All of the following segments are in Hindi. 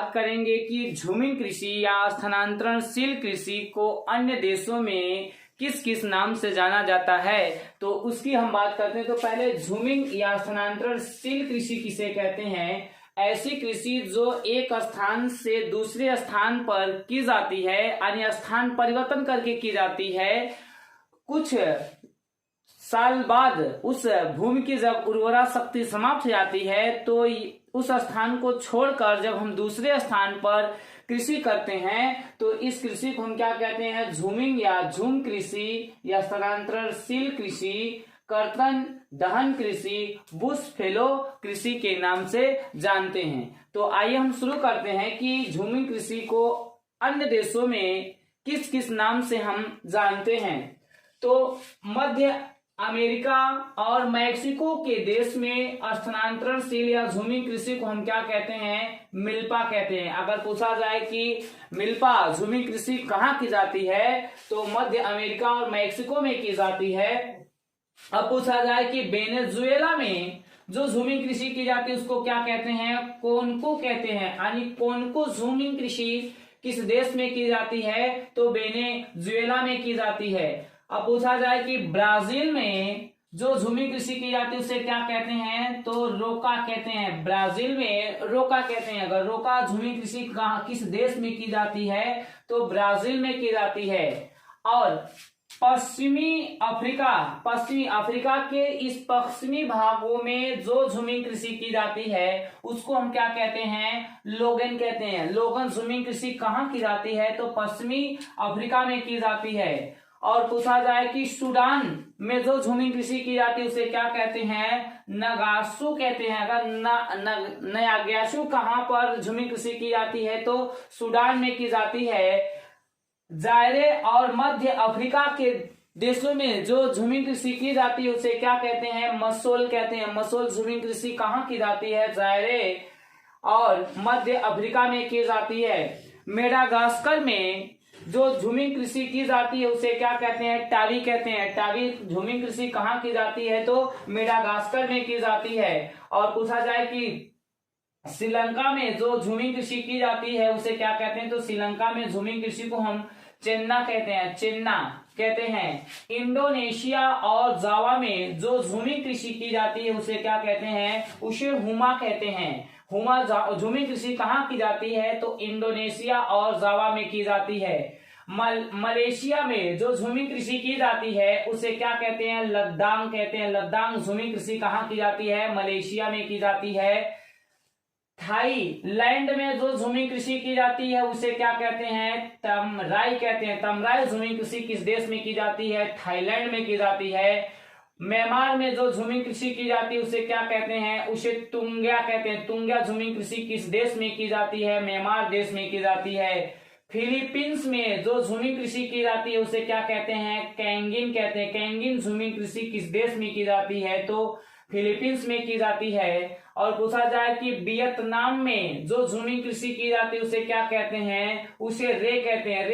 बात करेंगे कि झूमिंग कृषि या स्थानांतरणशील कृषि को अन्य देशों में किस किस नाम से जाना जाता है, तो उसकी हम बात करते हैं। तो पहले झूमिंग या स्थानांतरणशील कृषि किसे कहते हैं? ऐसी कृषि जो एक स्थान से दूसरे स्थान पर की जाती है, यानी स्थान परिवर्तन करके की जाती है। कुछ साल बाद उस भूमि की जब उर्वरा शक्ति समाप्त हो जाती है तो उस स्थान को छोड़कर जब हम दूसरे स्थान पर कृषि करते हैं तो इस कृषि को हम क्या कहते हैं? झूमिंग या झूम कृषि या स्थानांतरणशील कृषि, कर्तन दहन कृषि, बुश फेलो कृषि के नाम से जानते हैं। तो आइए हम शुरू करते हैं कि झूमिंग कृषि को अन्य देशों में किस किस नाम से हम जानते हैं। तो मध्य अमेरिका और मैक्सिको के देश में स्थानांतरणशील या झूमिंग कृषि को हम क्या कहते हैं? मिल्पा कहते हैं। अगर पूछा जाए कि मिल्पा झूमिंग कृषि कहाँ की जाती है, तो मध्य अमेरिका और मैक्सिको में की जाती है। अब पूछा जाए कि वेनेजुएला में जो झूमिंग कृषि की जाती है उसको क्या कहते हैं? कोनको कहते हैं। यानी कोनको झूमिंग कृषि किस देश में की जाती है? तो वेनेजुएला में की जाती है। अब पूछा जाए कि ब्राजील में जो झूमिंग कृषि की जाती है उसे क्या कहते हैं? तो रोका कहते हैं। ब्राजील में रोका कहते हैं। अगर रोका झूमिंग कृषि किस देश में की जाती है? तो ब्राजील में की जाती है। और पश्चिमी अफ्रीका के इस पश्चिमी भागों में जो झूमिंग कृषि की जाती है उसको हम क्या कहते हैं? लोगन कहते हैं। लोगन झूमिंग कृषि कहाँ की जाती है? तो पश्चिमी अफ्रीका में की जाती है। और पूछा जाए कि सूडान में जो झूमिंग कृषि की जाती है उसे क्या कहते हैं? नगासू कहते हैं। अगर नयाग्यासू कहाँ पर झूमिंग कृषि की जाती है? तो सूडान में की जाती है। जायरे और मध्य अफ्रीका के देशों में जो झूमिंग कृषि की जाती है उसे क्या कहते हैं? मसोल कहते हैं। मसोल झूमिंग कृषि कहाँ की जाती है? जायरे और मध्य अफ्रीका में की जाती है। मेडागास्कर में जो झूमिंग कृषि की जाती है उसे क्या कहते हैं? टावी कहते हैं। टावी झूमिंग कृषि कहाँ की जाती है? तो मेडागास्कर में की जाती है। और पूछा जाए कि श्रीलंका में जो झूमिंग कृषि की जाती है उसे क्या कहते हैं? तो श्रीलंका में झूमिंग कृषि को हम चेन्ना कहते हैं। चेन्ना कहते हैं। इंडोनेशिया और जावा में जो झूमिंग कृषि की जाती है उसे क्या कहते हैं? उसे हुमा कहते हैं। हुमा झूमिंग कृषि कहाँ की जाती है? तो इंडोनेशिया और जावा में की जाती है। मलेशिया में जो झूमिंग कृषि की जाती है उसे क्या कहते हैं? लद्दांग कहते हैं। लद्दांग झूमिंग कृषि कहाँ की जाती है? मलेशिया में की जाती है। थाईलैंड में जो झूमिंग कृषि की जाती है उसे क्या कहते हैं? तमराई कहते हैं। तमराई झूमिंग कृषि किस देश में की जाती है? थाईलैंड में की जाती है। म्यांमार में जो झूमिंग कृषि की जाती है उसे क्या कहते हैं? उसे तुंग्या कहते हैं। तुंग्या झूमिंग कृषि किस देश में की जाती है? म्यांमार देश में की जाती है। फिलीपींस में जो झूमिंग कृषि की जाती है उसे क्या कहते हैं? कैंगिन कहते हैं। कैंगिन झूमिंग कृषि किस देश में की जाती है? तो फिलीपींस में की जाती है। और पूछा जाए कि वियतनाम में जो झूमिंग कृषि की जाती है उसे क्या कहते हैं? उसे रे कहते हैं।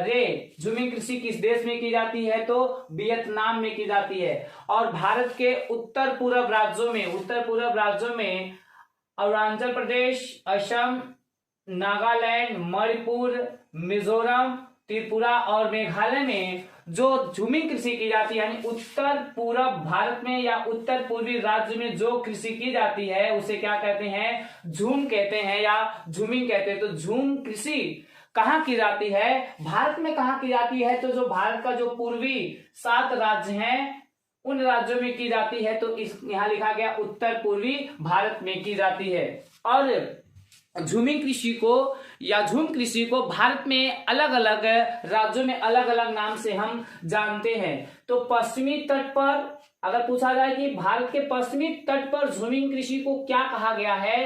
रे झूमिंग कृषि किस देश में की जाती है? तो वियतनाम में की जाती है। और भारत के उत्तर पूर्व राज्यों में अरुणाचल प्रदेश, असम, नागालैंड, मणिपुर, मिजोरम, त्रिपुरा और मेघालय में जो झूमिंग कृषि की जाती है, यानी उत्तर पूर्व भारत में या उत्तर पूर्वी राज्य में जो कृषि की जाती है उसे क्या कहते हैं? झूम कहते हैं या झूमिंग कहते हैं। तो झूम कृषि कहाँ की जाती है? भारत में कहाँ की जाती है? तो जो भारत का जो पूर्वी 7 राज्य हैं उन राज्यों में की जाती है। तो इस यहाँ लिखा गया उत्तर पूर्वी भारत में की जाती है। और झूमिंग कृषि को या झूम कृषि को भारत में अलग अलग राज्यों में अलग अलग नाम से हम जानते हैं। तो पश्चिमी तट पर अगर पूछा जाए कि भारत के पश्चिमी तट पर झूमिंग कृषि को क्या कहा गया है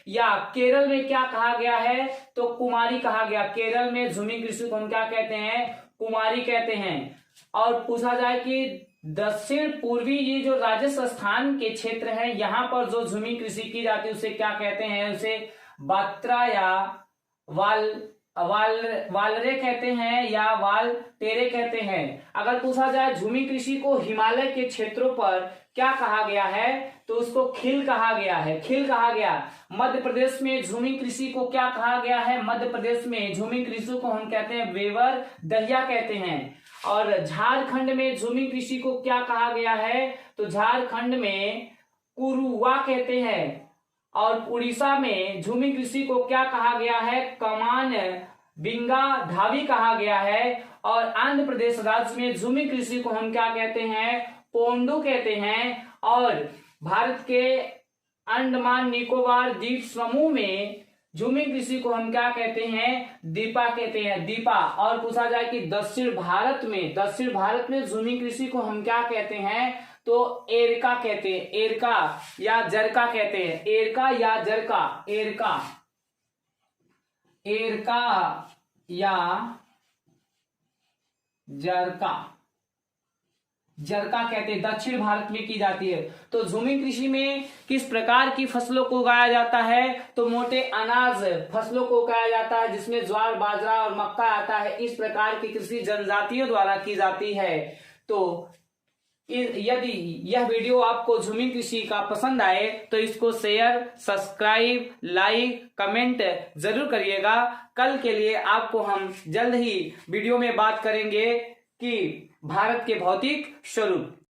या केरल में क्या कहा गया है? तो कुमारी कहा गया। केरल में झूमिंग कृषि को हम क्या कहते हैं? कुमारी कहते हैं। और पूछा जाए कि दक्षिण पूर्वी ये जो राजस्थान के क्षेत्र है यहाँ पर जो झूमिंग कृषि की जाती है उसे क्या कहते हैं? उसे बात्रा या वालरे कहते हैं या वाल टेरे कहते हैं। अगर पूछा जाए झूमिंग कृषि को हिमालय के क्षेत्रों पर क्या कहा गया है, तो उसको खिल कहा गया है। खिल कहा गया। मध्य प्रदेश में झूमिंग कृषि को क्या कहा गया है? मध्य प्रदेश में झूमिंग कृषि को हम कहते हैं वेवर दहिया कहते हैं। और झारखंड में झूमिंग कृषि को क्या कहा गया है? तो झारखंड में कुरुआ कहते हैं। और उड़ीसा में झूमिंग कृषि को क्या कहा गया है? कमान बिंगा धावी कहा गया है। और आंध्र प्रदेश राज्य में झूमिंग कृषि को हम क्या कहते हैं? पोंडू कहते हैं। और भारत के अंडमान निकोबार द्वीप समूह में झूमिंग कृषि को हम क्या कहते हैं? दीपा कहते हैं, दीपा। और पूछा जाए कि दक्षिण भारत में झूमिंग कृषि को हम क्या कहते हैं? तो एरका कहते हैं, एरका या जरका कहते हैं, एरका या जरका, एरका या जरका कहते हैं, दक्षिण भारत में की जाती है। तो झूमिंग कृषि में किस प्रकार की फसलों को उगाया जाता है? तो मोटे अनाज फसलों को उगाया जाता है, जिसमें ज्वार, बाजरा और मक्का आता है। इस प्रकार की कृषि जनजातियों द्वारा की जाती है। तो यदि यह वीडियो आपको झूमिंग कृषि का पसंद आए तो इसको शेयर, सब्सक्राइब, लाइक, कमेंट जरूर करिएगा। कल के लिए आपको हम जल्द ही वीडियो में बात करेंगे कि भारत के भौतिक स्वरूप।